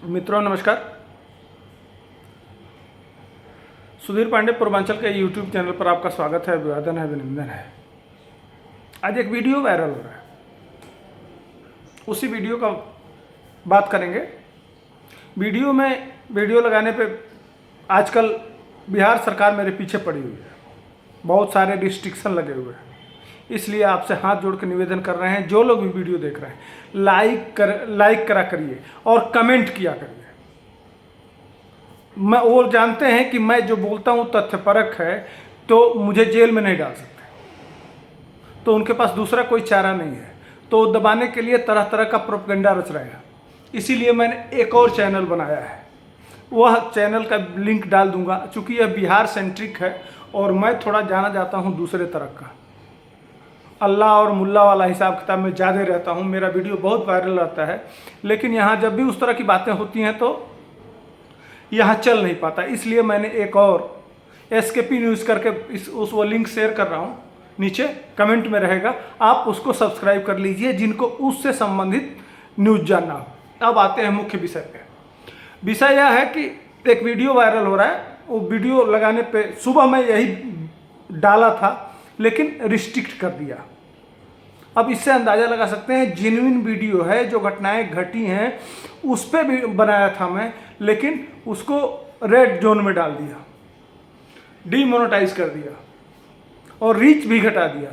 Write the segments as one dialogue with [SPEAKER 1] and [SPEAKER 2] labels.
[SPEAKER 1] मित्रों नमस्कार। सुधीर पांडे पूर्वांचल के यूट्यूब चैनल पर आपका स्वागत है, अभिवादन है, अभिनंदन है। आज एक वीडियो वायरल हो रहा है, उसी वीडियो का बात करेंगे। वीडियो लगाने पे आजकल बिहार सरकार मेरे पीछे पड़ी हुई है, बहुत सारे रिस्ट्रिक्शन लगे हुए हैं। इसलिए आपसे हाथ जोड़ के निवेदन कर रहे हैं, जो लोग भी वीडियो देख रहे हैं लाइक करा करिए और कमेंट किया करिए। मैं वो जानते हैं कि मैं जो बोलता हूँ तथ्यपरक है, तो मुझे जेल में नहीं डाल सकते, तो उनके पास दूसरा कोई चारा नहीं है, तो दबाने के लिए तरह तरह का प्रोपेगेंडा रच रहे हैं। इसीलिए मैंने एक और चैनल बनाया है, वह चैनल का लिंक डाल दूंगा। चूँकि यह बिहार सेंट्रिक है और मैं थोड़ा जाना जाता हूँ दूसरे तरह का, अल्लाह और मुल्ला वाला हिसाब किताब में ज़्यादा रहता हूँ। मेरा वीडियो बहुत वायरल रहता है, लेकिन यहाँ जब भी उस तरह की बातें होती हैं तो यहाँ चल नहीं पाता। इसलिए मैंने एक और एसकेपी न्यूज़ करके वो लिंक शेयर कर रहा हूँ, नीचे कमेंट में रहेगा, आप उसको सब्सक्राइब कर लीजिए जिनको उससे संबंधित न्यूज़ जानना हो। अब आते हैं मुख्य विषय पे। विषय यह है कि एक वीडियो वायरल हो रहा है। वो वीडियो लगाने पे सुबह मैं यही डाला था, लेकिन रिस्ट्रिक्ट कर दिया। अब इससे अंदाज़ा लगा सकते हैं जेन्युइन वीडियो है, जो घटनाएं घटी हैं उस पर भी बनाया था मैं, लेकिन उसको रेड जोन में डाल दिया, डीमोनेटाइज कर दिया और रीच भी घटा दिया।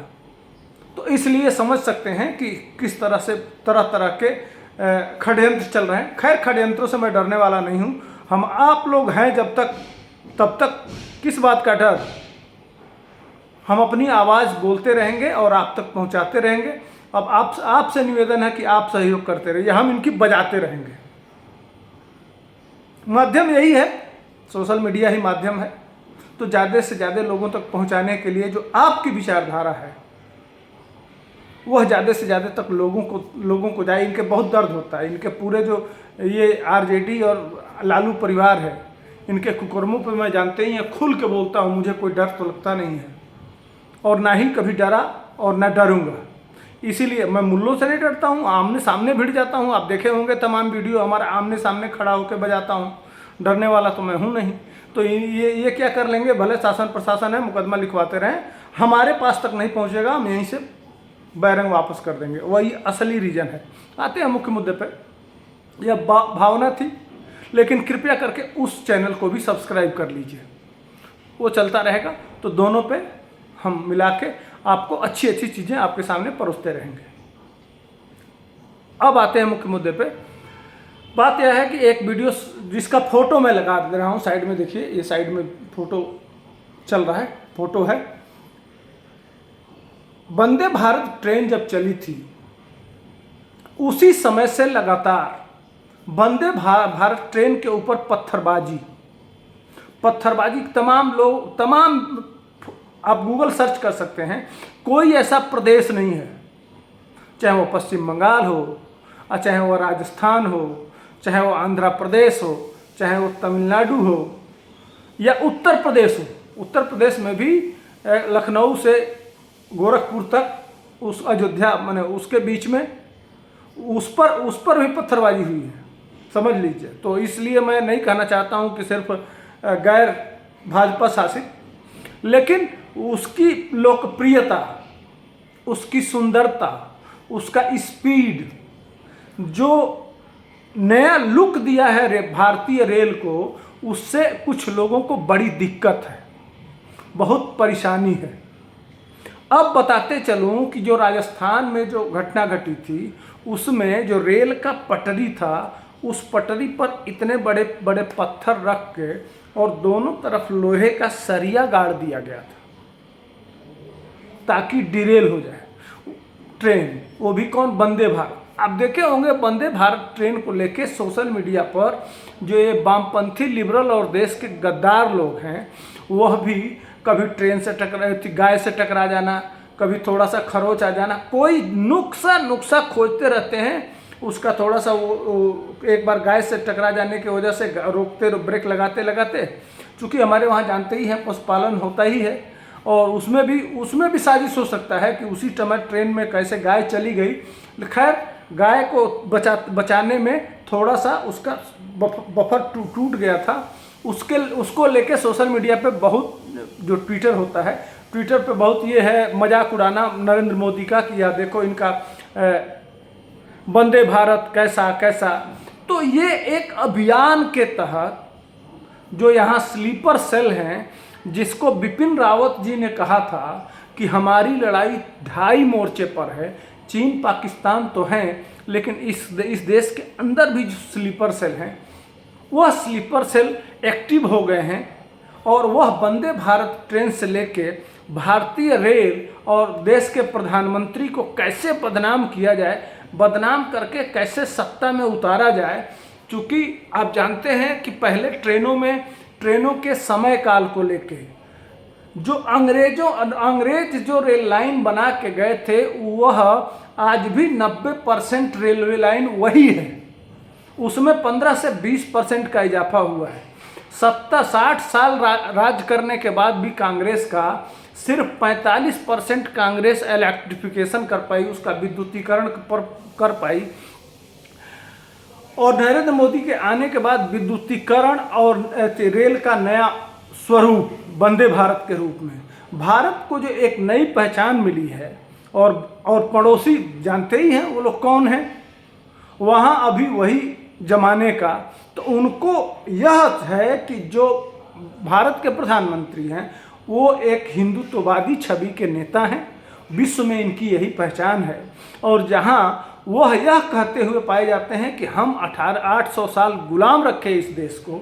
[SPEAKER 1] तो इसलिए समझ सकते हैं कि किस तरह से तरह तरह के षड्यंत्र चल रहे हैं। खैर, षड्यंत्रों से मैं डरने वाला नहीं हूँ। हम आप लोग हैं जब तक, तब तक किस बात का डर। हम अपनी आवाज़ बोलते रहेंगे और आप तक पहुंचाते रहेंगे। अब आपसे निवेदन है कि आप सहयोग करते रहिए, हम इनकी बजाते रहेंगे। माध्यम यही है, सोशल मीडिया ही माध्यम है, तो ज़्यादा से ज़्यादा लोगों तक पहुंचाने के लिए जो आपकी विचारधारा है वह ज़्यादा से ज़्यादा तक लोगों को जाए। इनके बहुत दर्द होता है, इनके पूरे जो ये आरजेडी और लालू परिवार है, इनके कुकर्मों पर मैं जानते ही हैं, खुल के बोलता हूँ, मुझे कोई डर तो लगता नहीं है और ना ही कभी डरा और ना डरूंगा। इसीलिए मैं मुल्लों से नहीं डरता हूँ, आमने सामने भिड़ जाता हूँ। आप देखे होंगे तमाम वीडियो, हमारा आमने सामने खड़ा होकर बजाता हूँ। डरने वाला तो मैं हूँ नहीं। तो ये क्या कर लेंगे, भले शासन प्रशासन है, मुकदमा लिखवाते रहें, हमारे पास तक नहीं पहुँचेगा, हम यहीं से बैरंग वापस कर देंगे। वही असली रीज़न है। आते हैं मुख्य मुद्दे पर। यह भावना थी, लेकिन कृपया करके उस चैनल को भी सब्सक्राइब कर लीजिए, वो चलता रहेगा। तो दोनों पे हम मिला के आपको अच्छी अच्छी चीज़ें आपके सामने परोसते रहेंगे। अब आते हैं मुख्य मुद्दे पे। बात यह है कि एक वीडियो जिसका फोटो मैं लगा दे रहा हूँ, साइड में देखिए, ये साइड में फोटो चल रहा है, फोटो है। वंदे भारत ट्रेन जब चली थी उसी समय से लगातार वंदे भारत ट्रेन के ऊपर पत्थरबाजी तमाम आप गूगल सर्च कर सकते हैं, कोई ऐसा प्रदेश नहीं है, चाहे वो पश्चिम बंगाल हो, चाहे वो राजस्थान हो, चाहे वो आंध्र प्रदेश हो, चाहे वो तमिलनाडु हो या उत्तर प्रदेश हो। उत्तर प्रदेश में भी लखनऊ से गोरखपुर तक, उस अयोध्या माने उसके बीच में उस पर भी पत्थरबाजी हुई है, समझ लीजिए। तो इसलिए मैं नहीं कहना चाहता हूँ कि सिर्फ गैर भाजपा शासित, लेकिन उसकी लोकप्रियता, उसकी सुंदरता, उसका स्पीड, जो नया लुक दिया है भारतीय रेल को, उससे कुछ लोगों को बड़ी दिक्कत है, बहुत परेशानी है। अब बताते चलूं कि जो राजस्थान में जो घटना घटी थी, उसमें जो रेल का पटरी था, उस पटरी पर इतने बड़े बड़े पत्थर रख के और दोनों तरफ लोहे का सरिया गाड़ दिया गया था ताकि डिरेल हो जाए ट्रेन। वो भी कौन? वंदे भारत। आप देखे होंगे वंदे भारत ट्रेन को लेके सोशल मीडिया पर जो ये वामपंथी लिबरल और देश के गद्दार लोग हैं, वह भी कभी ट्रेन से गाय से टकरा जाना, कभी थोड़ा सा खरोच आ जाना, कोई नुक्सा खोजते रहते हैं। उसका थोड़ा सा वो एक बार गाय से टकरा जाने की वजह से रोकते ब्रेक लगाते, चूँकि हमारे वहाँ जानते ही हैं पशुपालन होता ही है, और उसमें भी साजिश हो सकता है कि उसी समय ट्रेन में कैसे गाय चली गई। खैर, गाय को बचाने में थोड़ा सा उसका बफर टूट गया था, उसको लेके सोशल मीडिया पे बहुत, जो ट्विटर होता है, ट्विटर पे बहुत ये है मजाक उड़ाना नरेंद्र मोदी का कि यार देखो इनका वंदे भारत कैसा कैसा। तो ये एक अभियान के तहत जो यहाँ स्लीपर सेल हैं, जिसको बिपिन रावत जी ने कहा था कि हमारी लड़ाई 2.5 मोर्चे पर है, चीन पाकिस्तान तो हैं लेकिन इस देश के अंदर भी जो स्लीपर सेल हैं वह स्लीपर सेल एक्टिव हो गए हैं और वह वंदे भारत ट्रेन से लेके भारतीय रेल और देश के प्रधानमंत्री को कैसे बदनाम किया जाए, बदनाम करके कैसे सत्ता में उतारा जाए। क्योंकि आप जानते हैं कि पहले ट्रेनों के समय काल को लेके जो अंग्रेज जो रेल लाइन बना के गए थे वह आज भी 90% रेलवे लाइन वही है, उसमें 15 से 20% का इजाफा हुआ है। 60 साल राज करने के बाद भी कांग्रेस का सिर्फ 45% कांग्रेस इलेक्ट्रिफिकेशन कर पाई, उसका विद्युतीकरण कर पाई। और नरेंद्र मोदी के आने के बाद विद्युतीकरण और रेल का नया स्वरूप वंदे भारत के रूप में भारत को जो एक नई पहचान मिली है, और पड़ोसी जानते ही हैं वो लोग कौन हैं, वहाँ अभी वही जमाने का। तो उनको यह है कि जो भारत के प्रधानमंत्री हैं वो एक हिंदुत्ववादी छवि के नेता हैं, विश्व में इनकी यही पहचान है। और जहाँ वह यह कहते हुए पाए जाते हैं कि हम 800 साल गुलाम रखे इस देश को,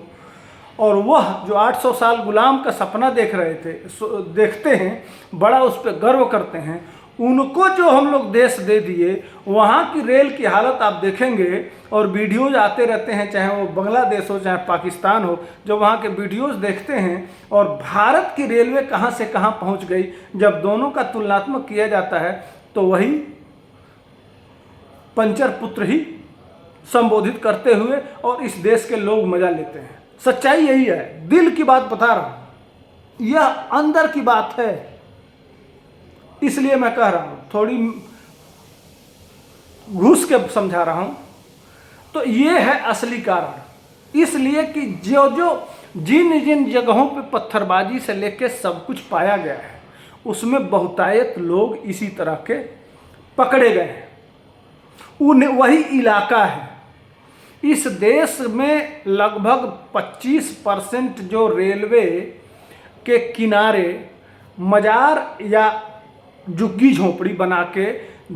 [SPEAKER 1] और वह जो 800 साल गुलाम का सपना देखते हैं, बड़ा उस पर गर्व करते हैं, उनको जो हम लोग देश दे दिए, वहाँ की रेल की हालत आप देखेंगे और वीडियोज आते रहते हैं, चाहे वो बांग्लादेश हो चाहे पाकिस्तान हो, जो वहाँ के वीडियोज देखते हैं और भारत की रेलवे कहाँ से कहाँ पहुँच गई, जब दोनों का तुलनात्मक किया जाता है तो वही पंचर पुत्र ही संबोधित करते हुए और इस देश के लोग मजा लेते हैं। सच्चाई यही है, दिल की बात बता रहा हूँ, यह अंदर की बात है, इसलिए मैं कह रहा हूँ, थोड़ी घुस के समझा रहा हूँ। तो ये है असली कारण, इसलिए कि जिन जगहों पे पत्थरबाजी से लेके सब कुछ पाया गया है उसमें बहुतायत लोग इसी तरह के पकड़े गए हैं, वही इलाका है। इस देश में लगभग 25% जो रेलवे के किनारे मजार या झुग्गी झोपड़ी बना के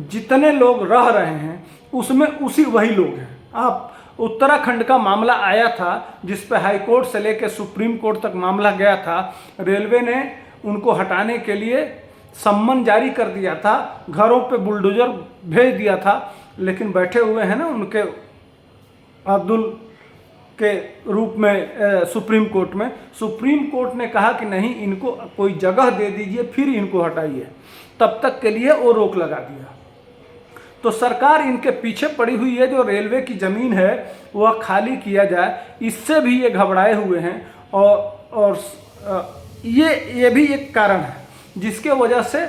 [SPEAKER 1] जितने लोग रह रहे हैं उसमें वही लोग हैं। आप उत्तराखंड का मामला आया था जिस पे हाई कोर्ट से लेकर सुप्रीम कोर्ट तक मामला गया था, रेलवे ने उनको हटाने के लिए सम्मन जारी कर दिया था, घरों पे बुलडोजर भेज दिया था, लेकिन बैठे हुए हैं ना उनके अब्दुल के रूप में सुप्रीम कोर्ट ने कहा कि नहीं, इनको कोई जगह दे दीजिए फिर इनको हटाइए, तब तक के लिए वो रोक लगा दिया। तो सरकार इनके पीछे पड़ी हुई है, जो रेलवे की ज़मीन है वह खाली किया जाए, इससे भी ये घबराए हुए हैं। और ये भी एक कारण है जिसके वजह से,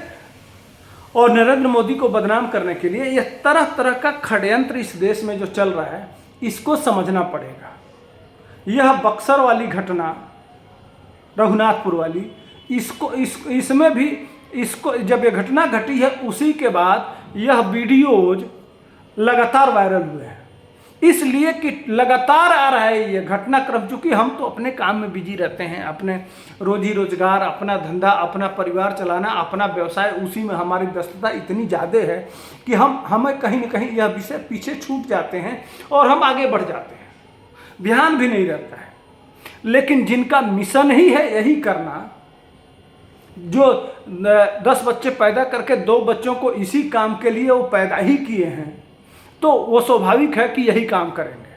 [SPEAKER 1] और नरेंद्र मोदी को बदनाम करने के लिए यह तरह तरह का षड्यंत्र इस देश में जो चल रहा है, इसको समझना पड़ेगा। यह बक्सर वाली घटना, रघुनाथपुर वाली, इसमें भी जब यह घटना घटी है उसी के बाद यह वीडियोज लगातार वायरल हुए हैं, इसलिए कि लगातार आ रहा है ये घटनाक्रम। चूँकि हम तो अपने काम में बिजी रहते हैं, अपने रोजी रोजगार, अपना धंधा, अपना परिवार चलाना, अपना व्यवसाय, उसी में हमारी व्यस्तता इतनी ज़्यादा है कि हमें कहीं ना कहीं यह विषय पीछे छूट जाते हैं और हम आगे बढ़ जाते हैं, ध्यान भी नहीं रहता है। लेकिन जिनका मिशन ही है यही करना, जो 10 बच्चे पैदा करके 2 बच्चों को इसी काम के लिए वो पैदा ही किए हैं, तो वो स्वाभाविक है कि यही काम करेंगे।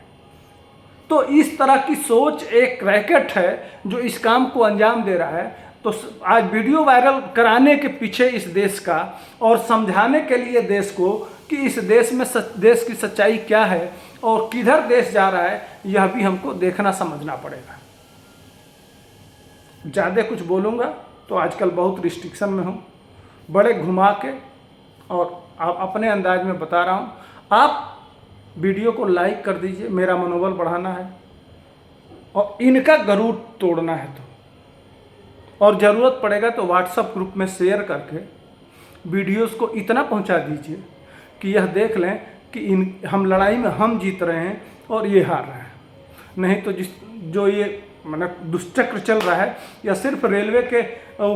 [SPEAKER 1] तो इस तरह की सोच एक रैकेट है जो इस काम को अंजाम दे रहा है। तो आज वीडियो वायरल कराने के पीछे इस देश का, और समझाने के लिए देश को कि इस देश में देश की सच्चाई क्या है और किधर देश जा रहा है, यह भी हमको देखना समझना पड़ेगा। ज़्यादा कुछ बोलूँगा तो आजकल बहुत रिस्ट्रिक्शन में हूँ, बड़े घुमा के और आप अपने अंदाज में बता रहा हूँ। आप वीडियो को लाइक कर दीजिए, मेरा मनोबल बढ़ाना है और इनका गरुड़ तोड़ना है और ज़रूरत पड़ेगा तो व्हाट्सएप ग्रुप में शेयर करके वीडियोस को इतना पहुंचा दीजिए कि यह देख लें कि हम लड़ाई में हम जीत रहे हैं और ये हार रहे हैं। नहीं तो जो ये मतलब दुष्चक्र चल रहा है, या सिर्फ रेलवे के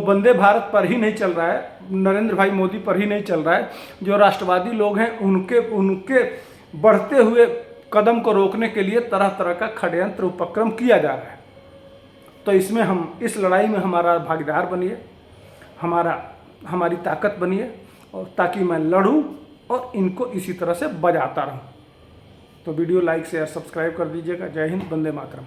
[SPEAKER 1] वंदे भारत पर ही नहीं चल रहा है, नरेंद्र भाई मोदी पर ही नहीं चल रहा है, जो राष्ट्रवादी लोग हैं उनके बढ़ते हुए कदम को रोकने के लिए तरह तरह का षड्यंत्र उपक्रम किया जा रहा है। तो इसमें हम इस लड़ाई में हमारा भागीदार बनिए, हमारी ताकत बनिए, और ताकि मैं लड़ूं और इनको इसी तरह से बजाता रहूं। तो वीडियो लाइक शेयर सब्सक्राइब कर दीजिएगा। जय हिंद, वंदे मातरम।